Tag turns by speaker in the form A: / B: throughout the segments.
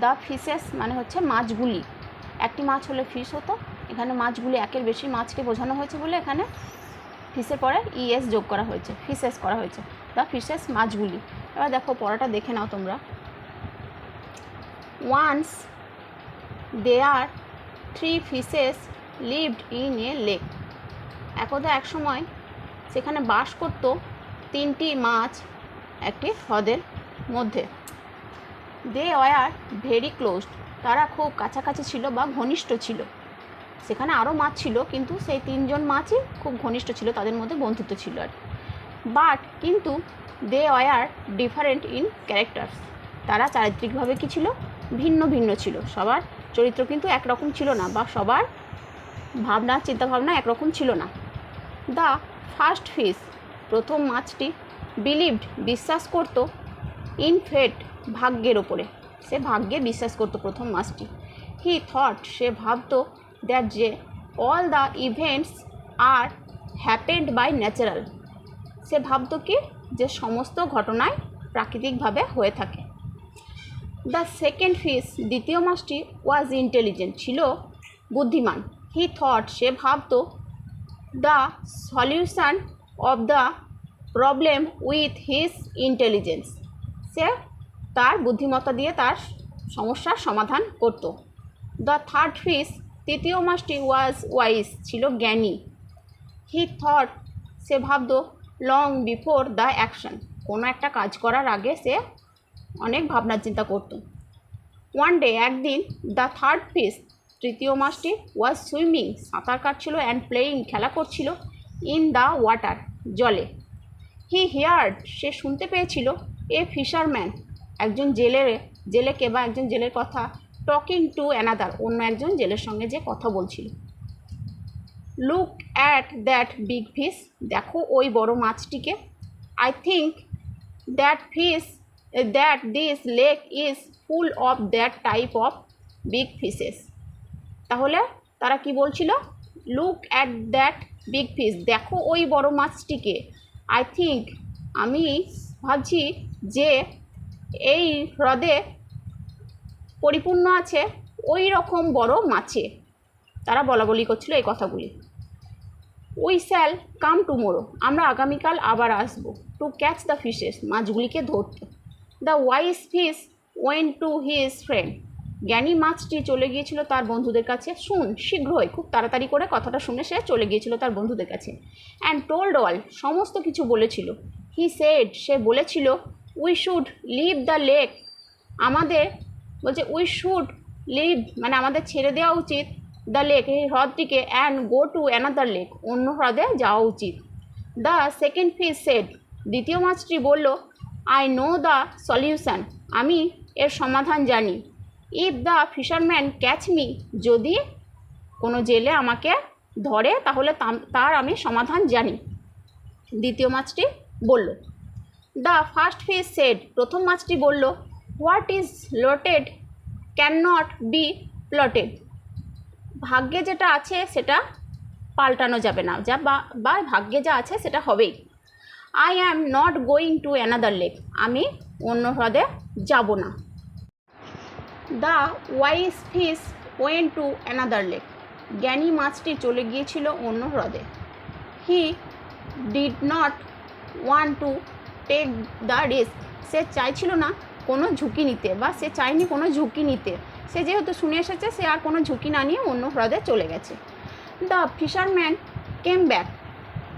A: The fishes মানে হচ্ছে মাছগুলি, একটি মাছ হলে ফিশ হতো, এখানে মাছগুলি একের বেশি মাছকে বোঝানো হয়েছে বলে এখানে ফিশের পরে ইএস যোগ করা হয়েছে, ফিশেস করা হয়েছে, দ্য ফিশেস মাছগুলি। এবার দেখো পড়াটা দেখে নাও তোমরা। Once there 3 fishes lived in a lake. একদা এক সময় সেখানে বাস করত 3টি মাছ একটি হ্রদের মধ্যে। দে ওয়ার ভেরি ক্লোজড, তারা খুব কাছাকাছি ছিল বা ঘনিষ্ঠ ছিল। সেখানে আরও মাছ ছিল কিন্তু সেই 3জন মাছই খুব ঘনিষ্ঠ ছিল, তাদের মধ্যে বন্ধুত্ব ছিল আর। বাট কিন্তু they were different in characters, তারা চারিত্রিকভাবে কী ছিল, ভিন্ন ভিন্ন ছিল। সবার চরিত্র কিন্তু একরকম ছিল না, বা সবার ভাবনা চিন্তাভাবনা একরকম ছিল না। দ্য ফার্স্ট ফিশ, প্রথম মাছটি, বিলিভড বিশ্বাস করত, ইন ফেট ভাগ্যের ওপরে, সে ভাগ্যে বিশ্বাস করত প্রথম মাছটি। হি থট, সে ভাবত, দ্যাট যে all the events are happened by natural, সে ভাবত কি যে সমস্ত ঘটনাই প্রাকৃতিকভাবে হয়ে থাকে। দ্য সেকেন্ড ফিশ, দ্বিতীয় মাছটি, ওয়াজ ইন্টেলিজেন্ট, ছিল বুদ্ধিমান। হি থট, সে ভাবত, the solution of the problem with his intelligence, সে তার বুদ্ধিমত্তা দিয়ে তার সমস্যার সমাধান করত। দ্য থার্ড ফিশ, তৃতীয় মাছটি, ওয়াজ ওয়াইজ, ছিল জ্ঞানী। হি থট, সে ভাবত, লং বিফোর দ্য অ্যাকশন, কোনো একটা কাজ করার আগে সে অনেক ভাবনা চিন্তা করত। ওয়ান ডে, একদিন, দ্য থার্ড ফিশ, তৃতীয় মাছটি, ওয়াজ সুইমিং, সাঁতার কাটছিল, অ্যান্ড প্লেয়িং, খেলা করছিল, ইন দ্য ওয়াটার, জলে। হি হিয়ার্ড, সে শুনতে পেয়েছিল, এ ফিশারম্যান, একজন জেলেকে বা একজন জেলের কথা, টকিং টু অ্যানাদার, অন্য একজন জেলের সঙ্গে যে কথা বলছিল। Look at that big fish, দেখো ওই বড় মাছটিকে। I think that this lake is full of that type of big fishes. তাহলে তারা কি বলছিল, look at that big fish, দেখো ওই বড় মাছটিকে। আই থিঙ্ক, আমি ভাবছি যে এই হ্রদে পরিপূর্ণ আছে ওই রকম বড় মাছে। তারা বলা বলি করছিল এই কথাগুলি। উই শ্যাল কাম টুমোরো, আমরা আগামীকাল আবার আসবো, টু ক্যাচ দ্য ফিশেস, মাছগুলিকে ধরতে। The wise fish went to his friend, জ্ঞানী মাছটি চলে গিয়েছিল তার বন্ধুদের কাছে। শুন, শীঘ্রই, খুব তাড়াতাড়ি করে কথাটা শুনে সে চলে গিয়েছিল তার বন্ধুদের কাছে। অ্যান্ড টোল্ড অল, সমস্ত কিছু বলেছিল। হি সেড, সে বলেছিল, we should leave the lake, আমাদের বলছে উই শুড লিভ মানে আমাদের ছেড়ে দেওয়া উচিত, দ্য লেক, এই হ্রদটিকে, and go to another lake, অন্য হ্রদে যাওয়া উচিত। দ্য সেকেন্ড ফিশ সেড, দ্বিতীয় মাছটি বলল, আই নো দ্য সলিউশন, আমি এর সমাধান জানি। If the fisherman catch me, যদি কোনো জেলে আমাকে ধরে তাহলে তার আমি সমাধান জানি, দ্বিতীয় মাছটি বলল। দ্য ফার্স্ট ফিশ সেড, প্রথম মাছটি বলল, what is allotted can not be plotted, ভাগ্যে যেটা আছে সেটা পাল্টানো যাবে না, বা ভাগ্যে যা আছে সেটা হবেই। I am not going to another lake, আমি অন্য হ্রদে যাব না। The wise fish went to another lake, জ্ঞানী মাছটি চলে গিয়েছিল অন্য হ্রদে। He did not want to take the risk, সে চাইছিল না কোনো ঝুঁকি নিতে, বা সে চায়নি কোনো ঝুঁকি নিতে। সে যেহেতু শুনে এসেছে, সে আর কোনো ঝুঁকি না নিয়ে অন্য হ্রদে চলে গেছে। দ্য ফিশারম্যান কেম ব্যাক,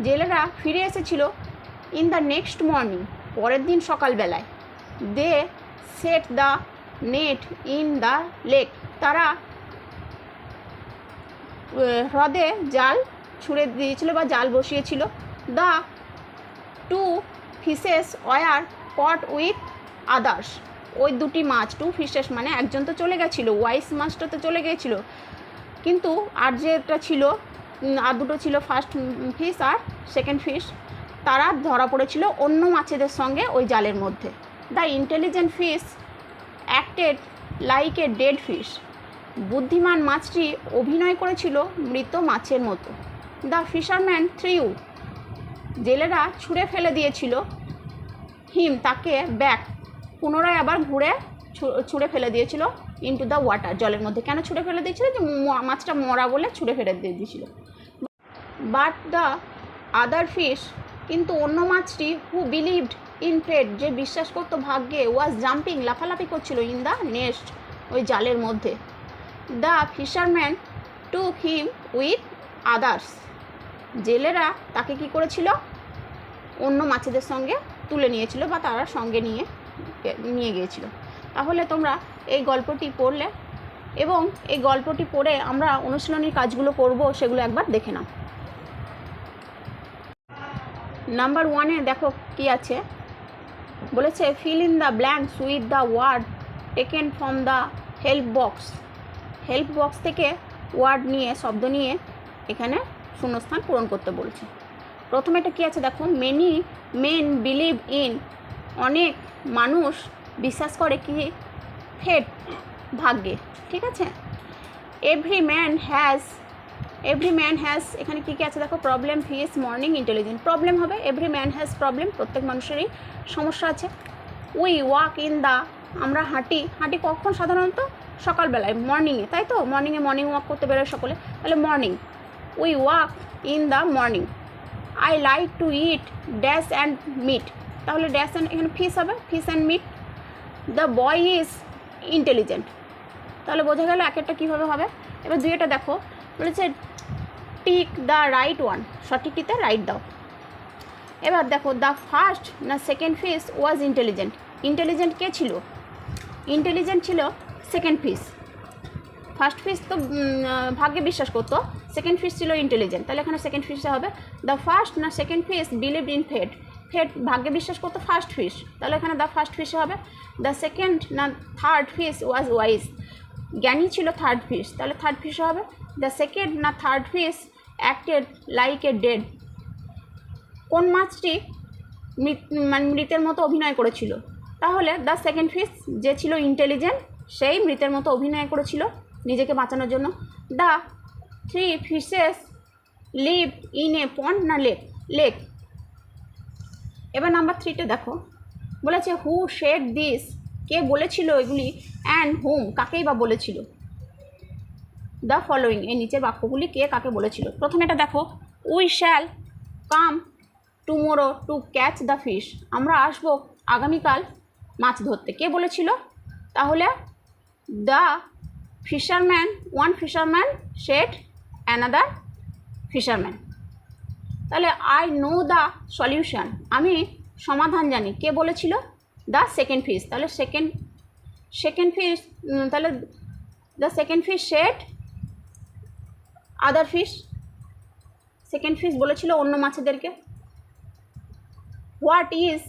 A: জেলেরা ফিরে এসেছিল, ইন দ্য নেক্সট মর্নিং, পরের দিন সকালবেলায়। They set the net in the lake, তারা হ্রদে জাল ছুঁড়ে দিয়েছিল বা জাল বসিয়েছিল। The two fishes were caught with others, ওই দুটি মাছ, টু ফিশেস মানে একজন তো চলে গেছিলো, ওয়াইস মাছটা তো চলে গিয়েছিলো, কিন্তু আর যেটা ছিল, আর দুটো ছিল, ফার্স্ট ফিশ আর সেকেন্ড ফিশ, তারা ধরা পড়েছিল অন্য মাছেদের সঙ্গে ওই জালের মধ্যে। The intelligent fish acted like a dead fish, বুদ্ধিমান মাছটি অভিনয় করেছিল মৃত মাছের মতো। দ্য ফিশারম্যান থ্রিউ, জেলেরা ছুঁড়ে ফেলে দিয়েছিল, হিম, তাকে, ব্যাক, পুনরায় আবার ঘুরে ছুঁড়ে ফেলে দিয়েছিল ইনটু দ্য ওয়াটার, জলের মধ্যে। কেন ছুঁড়ে ফেলে দিয়েছিল? যে মাছটা মরা বলে ছুঁড়ে ফেলে দিয়ে দিয়েছিল। বাট দ্য আদার ফিশ, কিন্তু অন্য মাছটি, হু বিলিভড ইন ফেট, যে বিশ্বাস করতো ভাগ্যে, ওয়াজ জাম্পিং, লাফালাফি করছিল, ইন দ্য নেস্ট, ওই জালের মধ্যে। The fisherman took him with others, জেলেরা তাকে কি করেছিল? অন্য মাছেদের সঙ্গে তুলে নিয়েছিল বা তারা সঙ্গে নিয়ে গিয়েছিল। তাহলে তোমরা এই গল্পটি পড়লে এবং এই গল্পটি পড়ে আমরা অনুশীলনীর কাজগুলো করব, সেগুলো একবার দেখে নাও। নাম্বার 1-এ দেখো কি আছে, বলেছে fill in the blanks with the word taken from the help box. Help box থেকে ওয়ার্ড নিয়ে, শব্দ নিয়ে এখানে শূন্যস্থান পূরণ করতে বলছে। প্রথমে এটা কী আছে দেখো, মেনি মেন বিলিভ ইন, অনেক মানুষ বিশ্বাস করে কি? ফেট, ভাগ্যে। ঠিক আছে। এভরি ম্যান হ্যাজ, এখানে কী কী আছে দেখো, প্রবলেম, ফিস, মর্নিং, ইন্টেলিজেন্ট। প্রবলেম হবে, এভরি ম্যান হ্যাজ প্রবলেম, প্রত্যেক মানুষেরই সমস্যা আছে। উই ওয়াক ইন দ্য, আমরা হাঁটি কখন? সাধারণত সকালবেলায়, মর্নিংয়ে, তাই তো? মর্নিং ওয়াক করতে বেরোয় সকলে, তাহলে morning. We walk in the morning. I like to eat dash and meat, তাহলে ড্যাশ অ্যান্ড, এখানে ফিশ হবে, fish and meat. The boy is intelligent, তাহলে বোঝা গেল এক একটা কীভাবে হবে। এবার দুইটা দেখো, বলেছে টিক দ্য রাইট ওয়ান, সঠিকটিতে রাইট দাও। এবার দেখো, দ্য ফার্স্ট না second fish was intelligent, intelligent কে ছিল? ইন্টেলিজেন্ট ছিল সেকেন্ড ফিশ। ফার্স্ট ফিশ তো ভাগ্যে বিশ্বাস করতো, সেকেন্ড ফিশ ছিল ইন্টেলিজেন্ট, তাহলে এখানে সেকেন্ড ফিশে হবে। দ্য ফার্স্ট না সেকেন্ড ফিশ বিলিভড ইন ফেট, ফেট ভাগ্যে বিশ্বাস করতো ফার্স্ট ফিশ, তাহলে এখানে দ্য ফার্স্ট ফিশে হবে। দ্য সেকেন্ড না থার্ড ফিশ ওয়াজ ওয়াইজ, জ্ঞানী ছিল থার্ড ফিশ, তাহলে থার্ড ফিশে হবে। দ্য সেকেন্ড না third fish acted like a dead, কোন মাছটি মৃতের মতো অভিনয় করেছিল? তাহলে দ্য সেকেন্ড ফিশ, যে ছিল ইন্টেলিজেন্ট, সেই মৃতের মতো অভিনয় করেছিল নিজেকে বাঁচানোর জন্য। The three fishes live in a pond না লেক। এবার নাম্বার 3-তে দেখো, বলেছে হু শেড দিস, কে বলেছিল এগুলি? অ্যান্ড হুম, কাকেই বা বলেছিল? দ্য ফলোয়িং, এই নিচের বাক্যগুলি কে কাকে বলেছিল? প্রথমে এটা দেখো, we shall come tomorrow to catch the fish, আমরা আসবো আগামীকাল মাছ ধরতে, কে বলেছিল? তাহলে the fisherman, one fisherman said another fisherman. তাহলে আই নো দ্য সলিউশন, আমি সমাধান জানি, কে বলেছিল? দ্য সেকেন্ড ফিশ, তাহলে সেকেন্ড ফিশ, তাহলে the second fish said other fish, second fish বলেছিল অন্য মাছেদেরকে। What is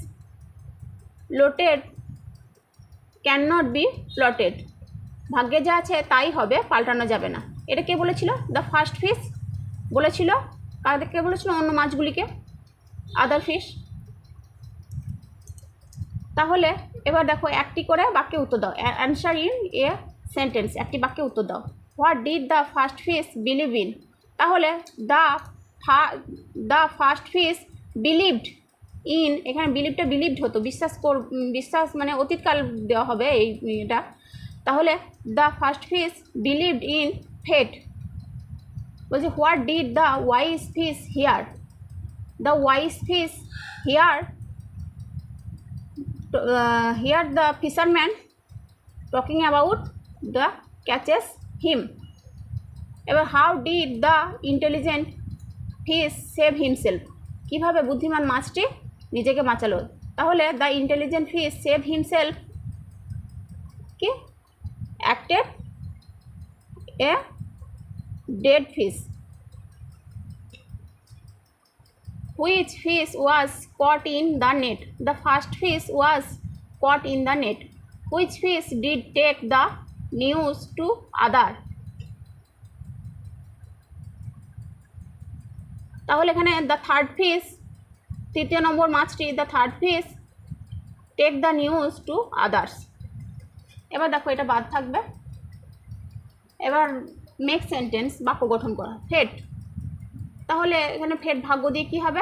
A: allotted can not be plotted, ভাগ্যে যা আছে তাই হবে, পাল্টানো যাবে না, এটা কে বলেছিল? দ্য ফার্স্ট ফিশ বলেছিল, কাদেরকে বলেছিল? অন্য মাছগুলিকে, আদার ফিশ। তাহলে এবার দেখো, একটি করে বাক্যে উত্তর দাও, অ্যান্সার ইন এ সেন্টেন্স, একটি বাক্যে উত্তর দাও। What did the first fish believe in, তাহলে the first fish believed in, এখানে বিলিভটা বিলিভড হতো, বিশ্বাস মানে অতীতকাল দেওয়া হবে এটা। তাহলে the first fish believed in fate. বলছে what did the wise fish hear, the wise fish hear the fisherman talking about the catches him. এবার how did the intelligent fish save himself, কিভাবে বুদ্ধিমান মাছটি নিজেকে বাঁচালো? তাহলে the intelligent fish save himself কি acted a dead fish. Which fish was caught in the net, the first fish was caught in the net. Which fish did take the news to other, তাহলে এখানে the third fish, তৃতীয় নম্বর মাছটি, the third fish take the news to others. এবার দেখো এটা বাদ থাকবে। এবার মেক সেন্টেন্স, বাক্য গঠন করা। ফেট, তাহলে এখানে ফেট ভাগ্য দিয়ে কী হবে?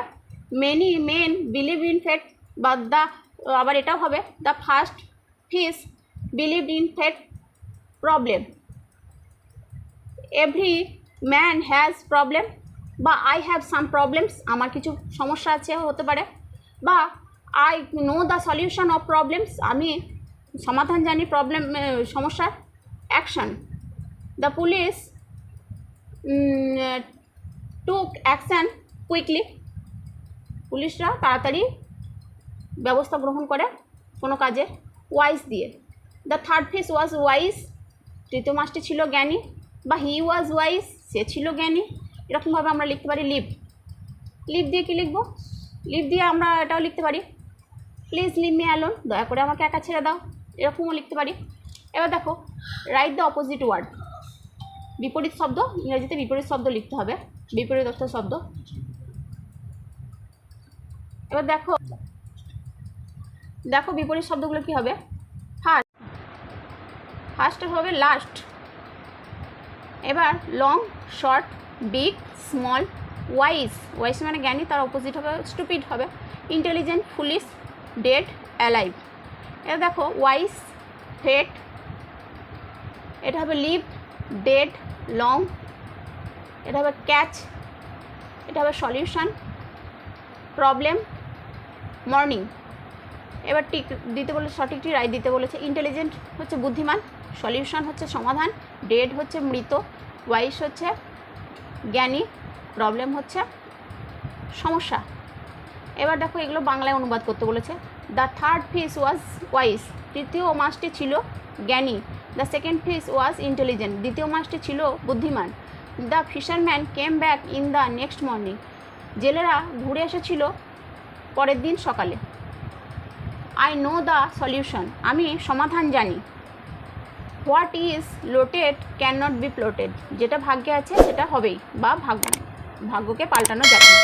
A: Many men believe in fate, বা দ্য, আবার এটাও হবে the first fish believed in fate problem, every man has problem, বা আই হ্যাভ সাম প্রবলেমস, আমার কিছু সমস্যা আছে হতে পারে, বা I know the solution of problems, আমি সমাধান জানি প্রবলেম সমস্যার। Action, the police took action quickly, পুলিশরা তাড়াতাড়ি ব্যবস্থা গ্রহণ করে কোনো কাজে। ওয়াইজ দিয়ে, the third fish was wise, তৃতীয় মাছটি ছিল জ্ঞানী, বা হি ওয়াজ ওয়াইজ, সে ছিল জ্ঞানী। এরকমভাবে আমরা লিখতে পারি লিভ। লিভ দিয়ে কী লিখব? লিভ দিয়ে আমরা এটাও লিখতে পারি প্লিজ লিভ মি অ্যালোন, দয়া করে আমাকে একা ছেড়ে দাও, এরকমও লিখতে পারি। এবার দেখো, রাইট দ্য অপোজিট ওয়ার্ড, বিপরীত শব্দ, ইংরেজিতে বিপরীত শব্দ লিখতে হবে, বিপরীত অর্থ শব্দ। এবার দেখো দেখো বিপরীত শব্দগুলো কী হবে। ফার্স্ট হবে লাস্ট, এবার long, short, big, small, wise, wise মানে জ্ঞানী, তার অপোজিট হবে স্টুপিড হবে, ইন্টেলিজেন্ট, ফুলিশ, ডেড, অ্যালাইভ। এবার দেখো ওয়াইজ, ফেট, এটা হবে লিভ, ডেড, লং, এটা হবে ক্যাচ, এটা হবে সলিউশন, প্রবলেম, মর্নিং। এবার টিক দিতে বলে, সঠিকটি রাইট দিতে বলেছে। ইন্টেলিজেন্ট হচ্ছে বুদ্ধিমান, সলিউশন হচ্ছে সমাধান, ডেড হচ্ছে মৃত, ওয়াইজ হচ্ছে জ্ঞানী, প্রবলেম হচ্ছে সমস্যা। এবার দেখো এগুলো বাংলায় অনুবাদ করতে বলেছে। The third fish was wise, তৃতীয় মাছটি ছিল জ্ঞানী। The second fish was intelligent, দ্বিতীয় মাছটি ছিল বুদ্ধিমান। The fisherman came back in the next morning, জেলেরা ঘুরে এসেছিল পরের দিন সকালে। আই নো দ্য সলিউশন, আমি সমাধান জানি। What is allotted can not be plotted, যেটা ভাগ্যে আছে সেটা হবেই, বা ভাগ্যকে পাল্টানো যাবে না।